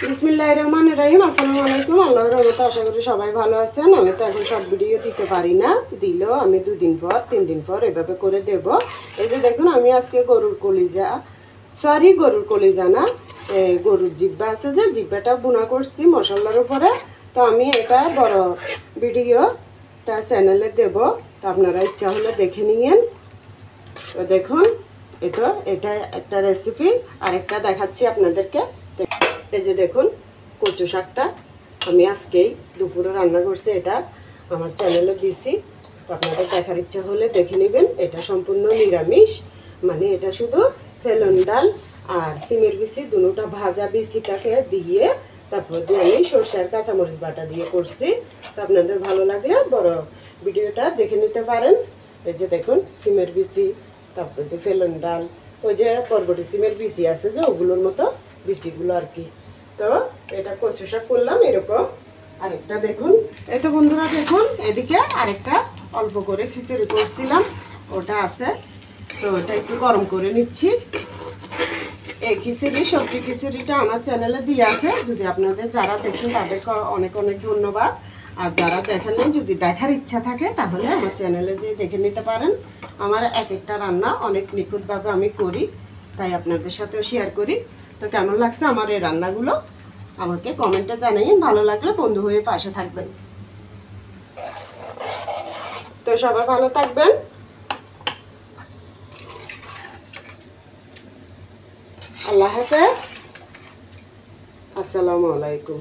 বিসমিল্লাহির রহমানির রহিম। আসসালামু আলাইকুম। আল্লাহর রহমতে আশা করি সবাই ভালো আছেন। আমি তো এখন সব ভিডিও দিতে পারি না, দিলেও আমি 2 দিন পর 3 দিন পর এভাবে করে দেব। এই যে দেখুন, আমি আজকে গরুর কলিজা না, গরুর জিব্বা আছে যে জিব্বাটা বোনা করছি মশলার উপরে। তো আমি এটা বড় ভিডিওটা চ্যানেলে দেব, তো আপনারা ইচ্ছা হলে দেখে নিয়েন। তো দেখুন, এটা একটা রেসিপি, আরেকটা দেখাচ্ছি আপনাদেরকে। এই যে দেখুন, কচু শাকটা আমি আজকেই দুপুরে রান্না করছি, এটা আমার চ্যানেলে দিছি। তো আপনাদের দেখার ইচ্ছা হলে দেখে নেবেন। এটা সম্পূর্ণ নিরামিষ, মানে এটা শুধু ফেলন ডাল আর সিমের বিচি দুটোটা ভাজা বিচিটাকে দিয়ে তারপর দিয়ে আমি সরষে আর কাঁচামরিচ বাটা দিয়ে করছি। তো আপনাদের ভালো লাগলে বড় ভিডিওটা দেখে নিতে পারেন। এই যে দেখুন, সিমের বিচি, তারপর দিয়ে ফেলন ডাল, ওই যে বরবটি সিমের বিচি আছে যে ওগুলোর মতো বিচিগুলো আর কি। তো এটা কচু শাক করলাম এরকম। আরেকটা দেখুন, এই তো বন্ধুরা দেখুন, এদিকে আরেকটা অল্প করে খিচুড়ি করছিলাম, ওটা আছে। তো ওটা একটু গরম করে নিচ্ছি। এই খিচুড়ি, সবজি খিচুড়িটা আমার চ্যানেলে দিয়ে আছে। যদি আপনাদের যারা দেখছেন তাদেরকে অনেক অনেক ধন্যবাদ। আর যারা দেখেন নাই, যদি দেখার ইচ্ছা থাকে তাহলে আমার চ্যানেলে যেয়ে দেখে নিতে পারেন। আমার এক একটা রান্না অনেক নিখুঁতভাবে আমি করি, তাই আপনাদের সাথেও শেয়ার করি। তো কেমন লাগছে আমার এই রান্নাগুলো আমাকে কমেন্টে জানাইন। ভালো লাগলে বন্ধু হয়ে পাশে থাকবেন। তো সবাই ভালো থাকবেন। আল্লাহ হাফেজ। আসসালামু আলাইকুম।